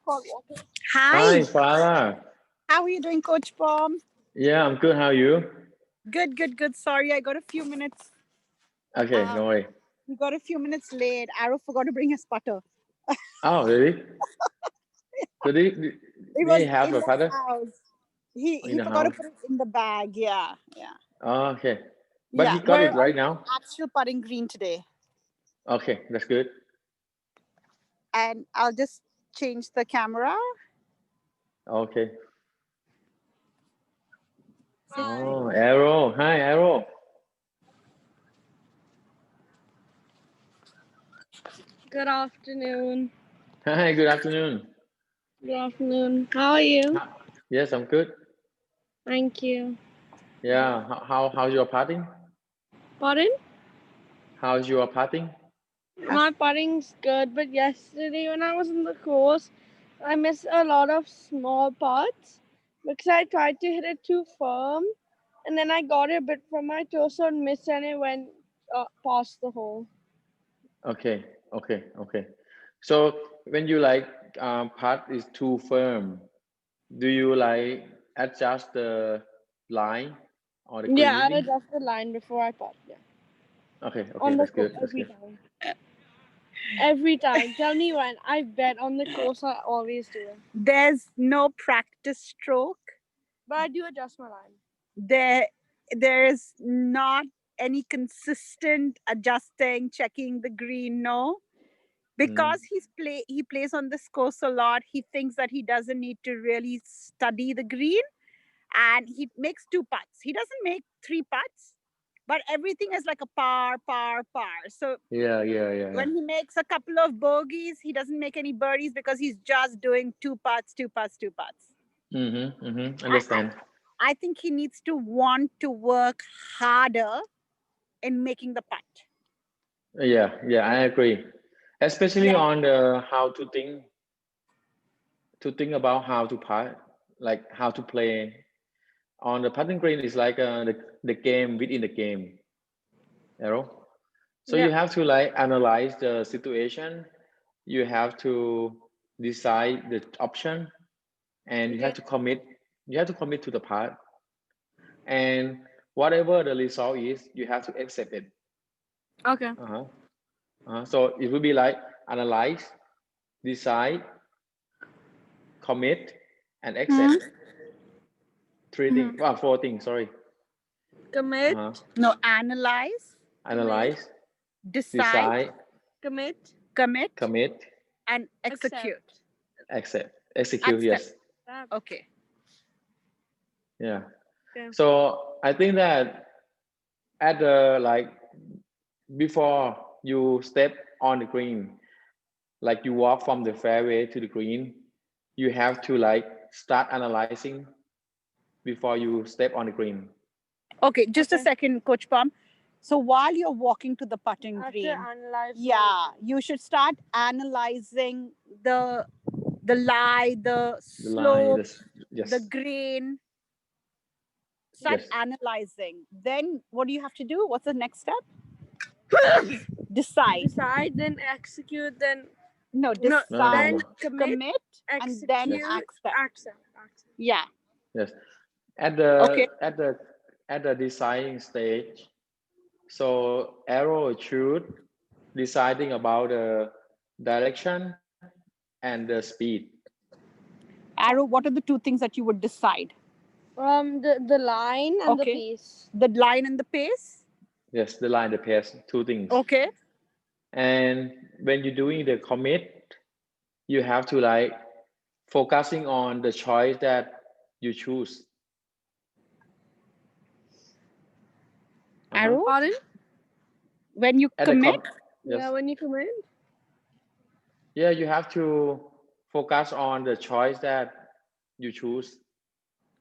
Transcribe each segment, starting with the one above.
Hi, Hi, Farah. how are you doing, Coach Bomb? Yeah, I'm good. How are you? Good, good, good. Sorry, I got a few minutes. Okay, no worry. We got a few minutes late. Arrow forgot to bring his putter. Oh, really? So did It he was have in a the father house. He in he the forgot to house? put it in the bag. Yeah, yeah, Oh, okay. But yeah. he got We're it on right now? actual putting green today, Okay, that's good. and I'll just change the camera. Okay. Hi. Oh, Arrow. Hi, Arrow. Good afternoon. Hi, good afternoon. Good afternoon. How are you? Ha- Yes, I'm good. Thank you. Yeah, how's your putting? Pardon? How's your putting? My putting's good, but yesterday when I was in the course, I missed a lot of small putts because I tried to hit it too firm, and then I got it a bit from my torso and missed, and it went past the hole. Okay, okay. So when you like putt is too firm, do you like adjust the line or the Yeah, I greening? adjust the line before I putt. Yeah, Okay, on the that's course good. That's every good. time. Every time. Tell me when. I bet on the course. I always do it, There's no practice stroke. but I do adjust my line. There's not any consistent adjusting, checking the green. No, because Mm, he plays on this course a lot. He thinks that he doesn't need to really study the green, and he makes two putts. He doesn't make three putts, but everything is like a par. So yeah. when he makes a couple of bogeys, he doesn't make any birdies because he's just doing two putts, two putts, two putts. I, I, Understand. I think he needs to want to work harder in making the putt. Yeah, I agree. Especially Yeah. on the how to think about how to putt, like how to play on the putting green is like the game within the game, you know. So Yeah. you have to like analyze the situation. You have to decide the option, and you have Okay. to commit. You have to commit to the putt, and whatever the result is, you have to accept it. Okay. Uh-huh. So it will be like analyze, decide, commit, and Hmm? accept. Three Mm-hmm. things. Well, four things. Sorry. Commit, Uh-huh. No, analyze, commit, Analyze, decide, decide, commit, commit, commit, and execute. accept. accept, execute. Accept. Yes. Okay. Yeah. Okay. So I think that at the like before you step on the green, like you walk from the fairway to the green, you have to like start analyzing before you step on the green. Okay, just a Okay. second, Coach Pam. So while you're walking to the putting I have to green, analyze. yeah, you should start analyzing the lie, the The line, slope, this, the yes, grain. Start yes. analyzing. Then what do you have to do? What's the next step? Decide. Decide, then execute, then No, no, decide, then No. commit, commit, and then execute, Yes, accept. accept. Yeah. yes. At Okay. the designing stage, so arrow shoot deciding about the direction and the speed. Arrow, what are the two things that you would decide? The line and the Okay. piece. The line and the pace. Yes, the line, the pace, two things. Okay. And when you're doing the commit, you have to like focusing on the choice that you choose. Uh-huh. Arrow, Pardon? when you At the commit, Yeah, yes, when you commit. yeah, you have to focus on the choice that you choose.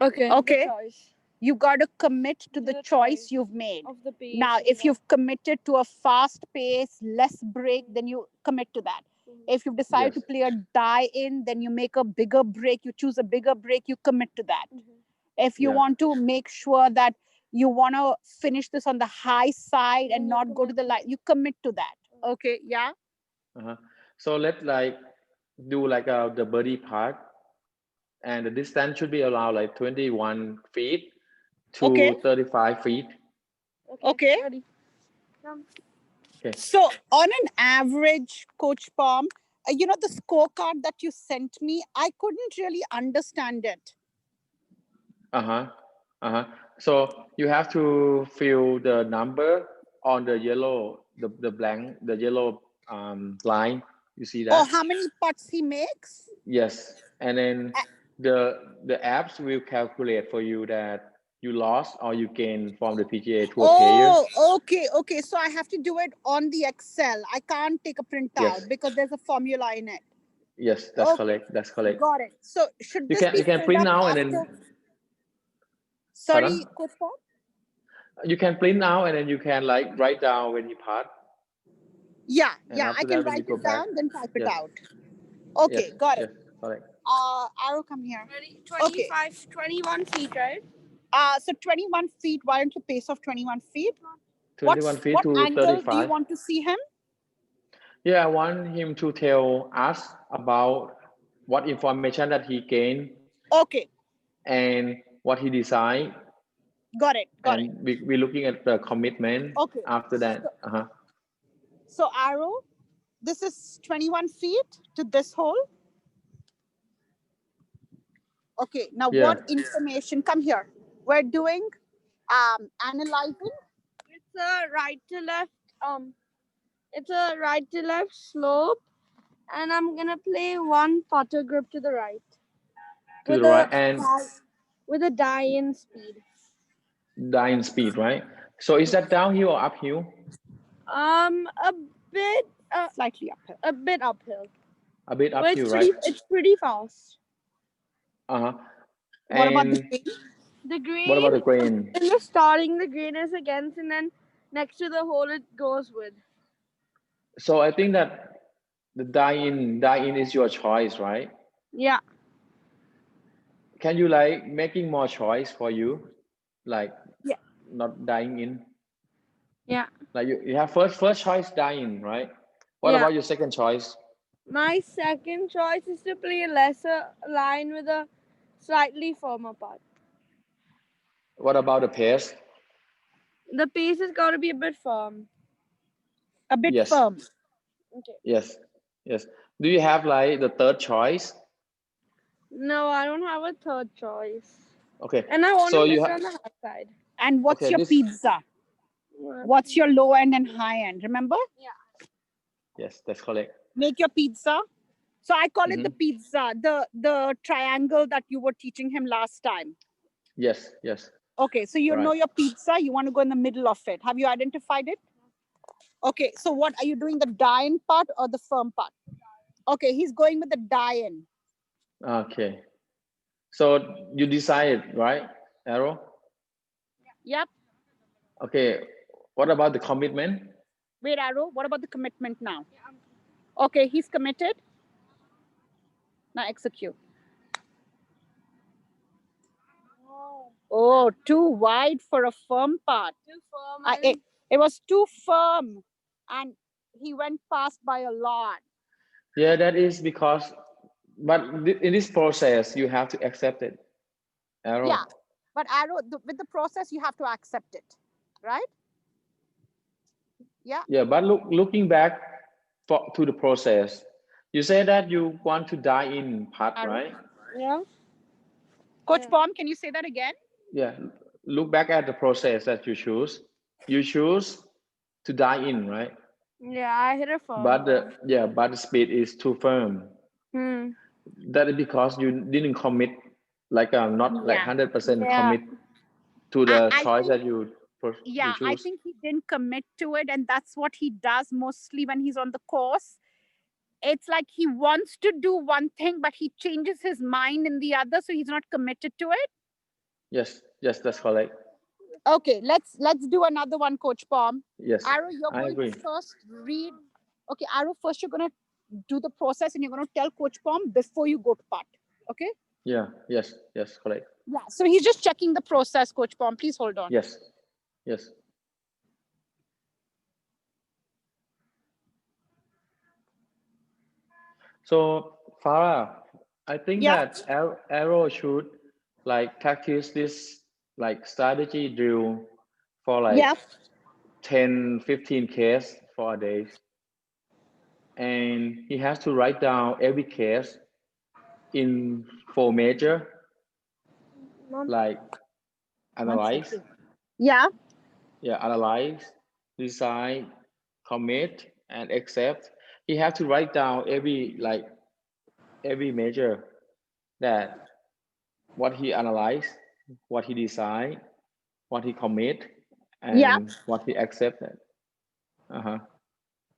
Okay. okay, The choice you got to commit to the the choice choice you've made. of the piece. Now, and if the- you've committed to a fast pace, less break, then you commit to that. If you've decided to Yes, play a die in, then you make a bigger break, you choose a bigger break, you commit to that. If you yeah, want to make sure that you want to finish this on the high side and Then you not go to commit the to line, it. you commit to that. Okay, yeah. uh-huh. So let like do like the birdie part, and the distance should be around like 21 feet to Okay. 35 feet. Okay. Ready. Come. Okay. So on an average, Coach Palm, you know, the scorecard that you sent me, I couldn't really understand it. So you have to fill the number on the yellow, the blank, the yellow line. You see that? Oh, how many putts he makes? Yes, and then the apps will calculate for you that you lost or you gain from the PGA Tour player. Oh, okay. So I have to do it on the Excel. I can't take a printout Yes. because there's a formula in it. Yes, that's Okay. correct. That's correct. Got it. So should You this be can filled print up now and after? then Sorry, pardon? Coach Palm? You can print now and then you can like write down when you part. Yeah, And yeah. after I can that, when you write go it back, down, then type it yes. out. Okay, Yes, got yes, it. correct. Arrow, come here. Ready. 25, 21 feet, right? So 21 feet. Why don't you pace of 21 feet? 21 feet What to angle do you 35. want to see him? Yeah, I want him to tell us about what information that he gained Okay, and what he designed. got it. And we're looking at the commitment Okay. after that. So Arrow, this is 21 feet to this hole. Okay, now Yeah. what information? Come here. We're doing analyzing. It's a right to left. It's a right to left slope, and I'm gonna play one putter grip to the right. To the right and with a die-in speed. dying speed, right? So is that downhill or uphill? A bit, Slightly uphill. a bit uphill. A bit But uphill, right? it's pretty fast. What about the green? The green. What about the green? In the starting, the green is against, and then next to the hole it goes with. So I think that the die-in is your choice, right? Yeah. Can you like making more choice for you, like Yeah. not dying in? Yeah. Like you have first choice dying, right? What Yeah. about your second choice? My second choice is to play a lesser line with a slightly firmer putt. What about the pace? The pace has got to be a bit firm. A bit Yes. firm. Okay. Yes. Do you have like the third choice? No, I don't have a third choice. Okay. And I want So to you miss on the high side. And what's Okay, your this- pizza? What's your low end and high end? Remember? Yes, that's correct. Make your pizza. So I call it the pizza, the triangle that you were teaching him last time. Yes. Okay, so you Right. know your pizza, you want to go in the middle of it. Have you identified it? Okay, so what are you doing, the die-in part or the firm part? Okay, he's going with the die-in. Okay. So you decided, right, Arrow? Yep. Okay. What about the commitment? Wait, Arrow, what about the commitment now? Okay, he's committed. Now execute. Oh, too wide for a firm part. Too firm. It was too firm and he went past by a lot. Yeah, that is because, but in this process, you have to accept it. Arrow. Yeah, but Arrow, with the process, you have to accept it, right? Yeah. Yeah, but looking back to the process, you say that you want to die in part, Arrow. right? Yeah. Coach Palm, can you say that again? Yeah. Look back at the process that you choose. You choose to die in, right? Yeah, I hit a firm. But the speed is too firm. That is because you didn't commit, like not like 100% commit to the choice that you Yeah, choose. I think he didn't commit to it, and that's what he does mostly when he's on the course. It's like he wants to do one thing, but he changes his mind in the other, so he's not committed to it. Yes, that's correct. Okay, let's do another one, Coach Palm. Yes, Arrow, you're I going agree. to first read. Okay, Arrow, first you're going to do the process and you're going to tell Coach Palm before you go to putt. Okay? Yeah, yes, correct. Yeah, so he's just checking the process, Coach Palm. Please hold on. Yes. So Farah, I think Yeah. that Arrow should like practice this like strategy drill for like Yeah. 10-15 case for a day, and he has to write down every case in 4 major, like One analyze, second. Yeah. analyze, decide, commit, and accept. He has to write down every measure, that what he analyzed, what he decide, what he commit, Yeah. and what he accepted. Uh-huh.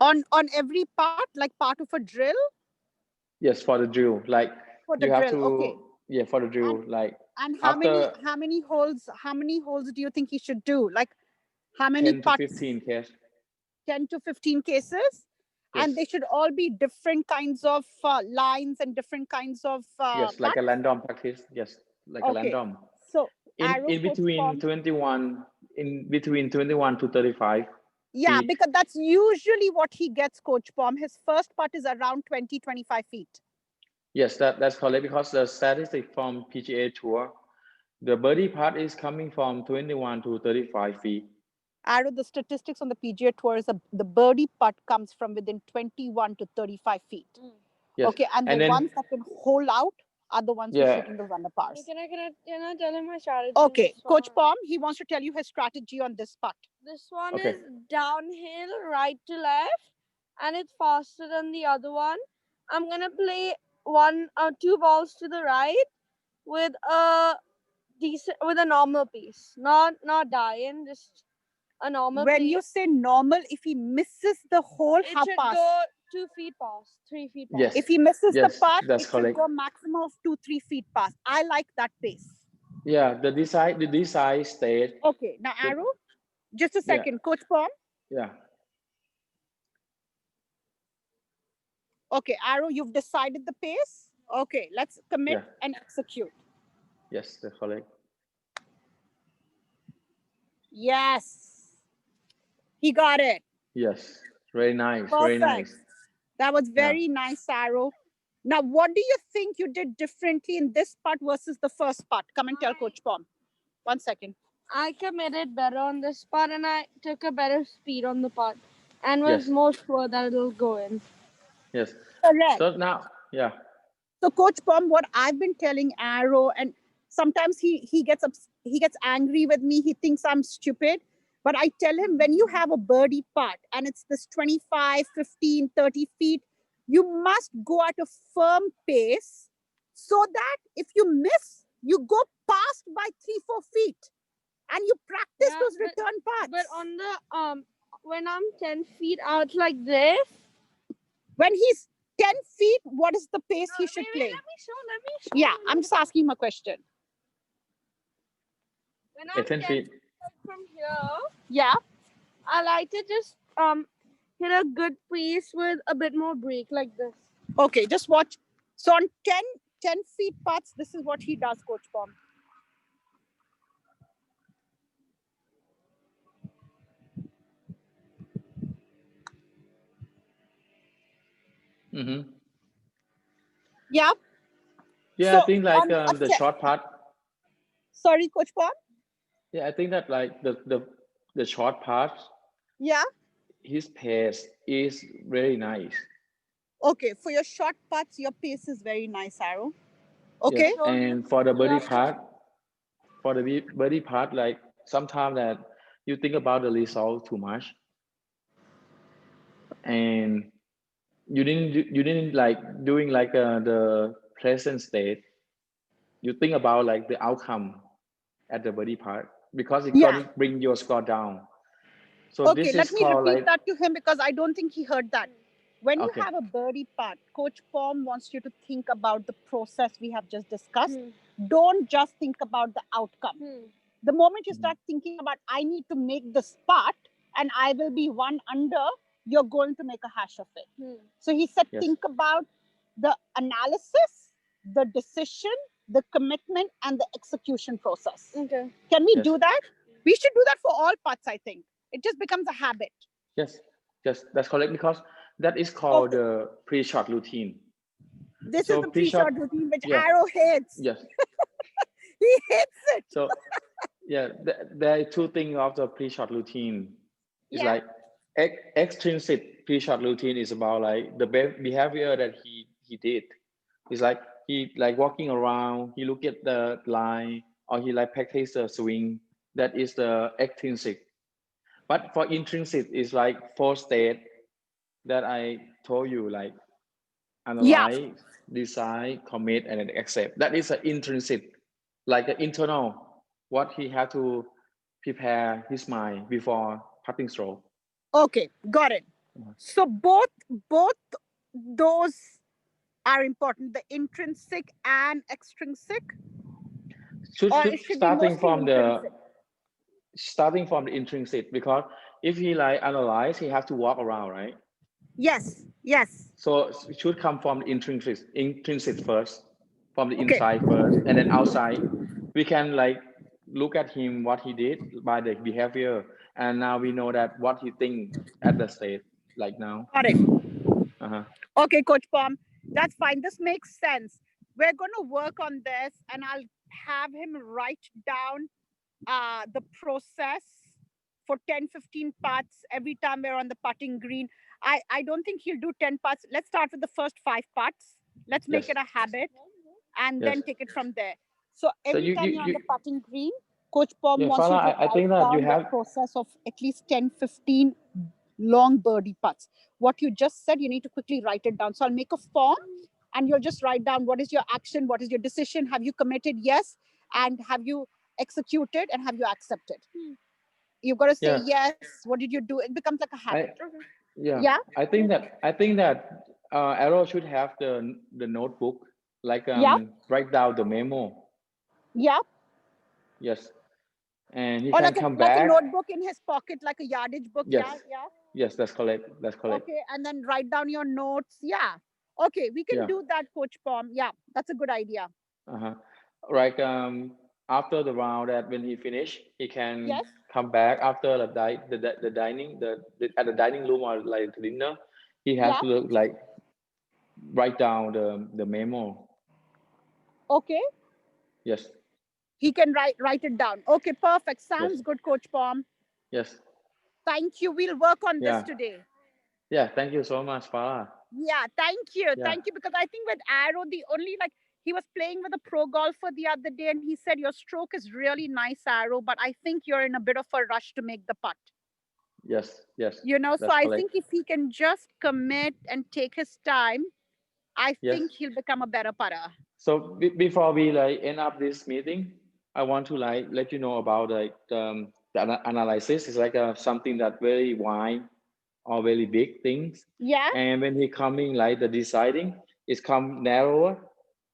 On every part, like part of a drill. Yes, for the drill, like For the you have drill. Okay. to, yeah, for the drill, And like and after how many holes do you think he should do? Like how many 10 to putts? 15 case. 10 to 15 cases, and Yes, they should all be different kinds of lines and different kinds of yes, like a putts. random practice. Yes, like a Okay. random. So In arrow in coach between form. 21, in between 21 to 35 Yeah, feet. because that's usually what he gets, Coach Pom. His first putt is around 20-25 feet. Yes, that's correct, because the statistic from PGA Tour, the birdie part is coming from 21 to 35 feet. Arrow, the statistics on the PGA Tour is the birdie putt comes from within 21 to 35 feet. Yes. Okay, and the then ones that can hold out are the ones who Yeah. shooting those underpars. Can I tell him my strategy? Okay, This Coach one. Pom, he wants to tell you his strategy on this putt. This one Okay. is downhill, right to left, and it's faster than the other one. I'm gonna play 2 balls to the right with a normal pace, not dying, just a normal When pace. you say normal, if he misses the hole, It how should past? go 2 feet past, 3 feet past. Yes. If he misses Yes, the putt, that's it correct. should go maximum of 2-3 feet past. I like that pace. Yeah, the design state. Okay, now The- Arrow, just a Yeah. second, Coach Pom. Yeah. Okay, Arrow, you've decided the pace. Okay, let's commit Yeah. and execute. Yes, that's correct. Yes, he got it. Yes, very nice, Perfect. very nice. That was very nice, Arrow. Now, what do you think you did differently in this part versus the first part? Come and tell Coach Pom. 1 second. I committed better on this part, and I took a better speed on the part, and was Yes. more sure that it'll go in. Yes. Correct. So now, yeah. So, Coach Pom, what I've been telling Arrow, and sometimes he gets angry with me. He thinks I'm stupid. But I tell him, when you have a birdie putt and it's this 25, 15, 30 feet, you must go at a firm pace so that if you miss, you go past by 3-4 feet. And you practice those return putts. But on the when I'm 10 feet out like this, when he's 10 feet, what is the pace he should play? Let me show. Yeah, I'm just asking him a question. When I'm 10 feet. from here, yeah, I like to just hit a good pace with a bit more break like this. Okay, just watch. So on 10 feet putts, this is what he does, Coach Pom. Mm-hmm. Yeah. Yeah, So I think like the short part. Sorry, Coach Pom? Yeah, I think that like the short part. Yeah. His pace is very nice. Okay, for your short putts, your pace is very nice, Arrow. Okay. Yes. And for the birdie part, like sometimes that you think about the result too much, and you didn't like doing like the present state. You think about like the outcome at the birdie part, because it's gonna bring your score down. So okay, this let is me called repeat like that to him, because I don't think he heard that. When Okay. you have a birdie putt, Coach Pom wants you to think about the process we have just discussed. Don't just think about the outcome. The moment you start thinking about, I need to make this putt and I will be 1 under, you're going to make a hash of it. So he said, Yes. think about the analysis, the decision, the commitment, and the execution process. Okay. Can we Yes. do that? We should do that for all putts, I think. It just becomes a habit. Yes, that's correct, because that is called the pre-shot routine. This So is the pre-shot pre-shot, routine, which yeah. Arrow hates. Yes. He hates it. So yeah, there are two things of the pre-shot routine. It's Yeah. like extrinsic pre-shot routine is about like the behavior that he did. It's like he like walking around, he look at the line, or he like practice the swing. That is the extrinsic. But for intrinsic, it's like 4 state that I told you, like Yeah. analyze, decide, commit, and then accept. That is an intrinsic, like an internal, what he had to prepare his mind before putting stroke. Okay, got it. So both those are important, the intrinsic and extrinsic, or it should be Starting mostly from intrinsic. the intrinsic, because if he like analyze, he has to walk around, right? Yes, yes. So it should come from the intrinsic first, from the Okay, inside first, and then outside. We can like look at him what he did by the behavior, and now we know that what he think at the state like now. got it. Uh-huh. Okay, Coach Pom, that's fine. This makes sense. We're going to work on this, and I'll have him write down the process for 10-15 putts every time we're on the putting green. I don't think he'll do 10 putts. Let's start with the first 5 putts. Let's make Yes. it a habit, and Yes. then take it from there. So So every you time you're on you the putting green, Coach Pom yeah, wants you Farah, to I think write that you down the have process of at least 10-15 long birdie putts. What you just said, you need to quickly write it down. So I'll make a form, and you'll just write down what is your action, what is your decision, have you committed, yes, and have you executed, and have you accepted. You've got to say yeah. yes. What did you do? It becomes like a habit. Yeah, Yeah. I think that Arrow should have the notebook, like Yeah. write down the memo. Yeah. Yes, and he Or can like come a back. notebook in his pocket, like a yardage book. Yes, Yeah. Yeah. yes, that's correct. That's correct. Okay. And then write down your notes. Yeah. Okay. We can Yeah. do that, Coach Pom. Yeah. That's a good idea. Uh-huh. Like after the round, that when he finish, he can Yes. come back after the dining at the dining room or like dinner. He has Yeah. to like write down the memo. Okay. Yes. He can write it down. Okay. Perfect. Sounds Yes. good, Coach Pom. Yes. Thank you. We'll work on this Yeah. today. Yeah. Thank you so much, Farah. Yeah, thank you. Yeah. Thank you. Because I think with Arrow, the only like he was playing with a pro golfer the other day, and he said, your stroke is really nice, Arrow, but I think you're in a bit of a rush to make the putt. Yes. Yes. You know, so That's I correct. think if he can just commit and take his time, I Yes. think he'll become a better putter. So before we like end up this meeting, I want to like let you know about like the analysis. It's like something that very wide or very big things. Yeah. And when he coming like the deciding, it's come narrower.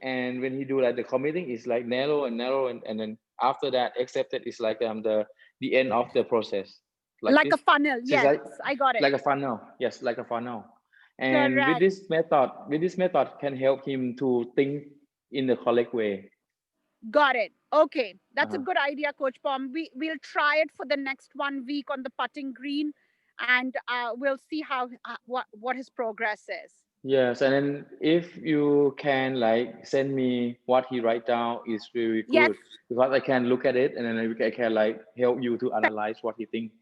And when he do like the committing, it's like narrow and narrow, and then after that accepted is like the end of the process. Like this. a funnel. It's Yes, like I got it. like a funnel. Yes, like a funnel. And Correct. with this method can help him to think in the correct way. Got it. Okay, that's a Uh-huh. good idea, Coach Pom. We'll try it for the next 1 week on the putting green, and we'll see how what his progress is. Yes, and then if you can like send me what he write down is very Yes. good, because I can look at it and then I can like help you to analyze what he think.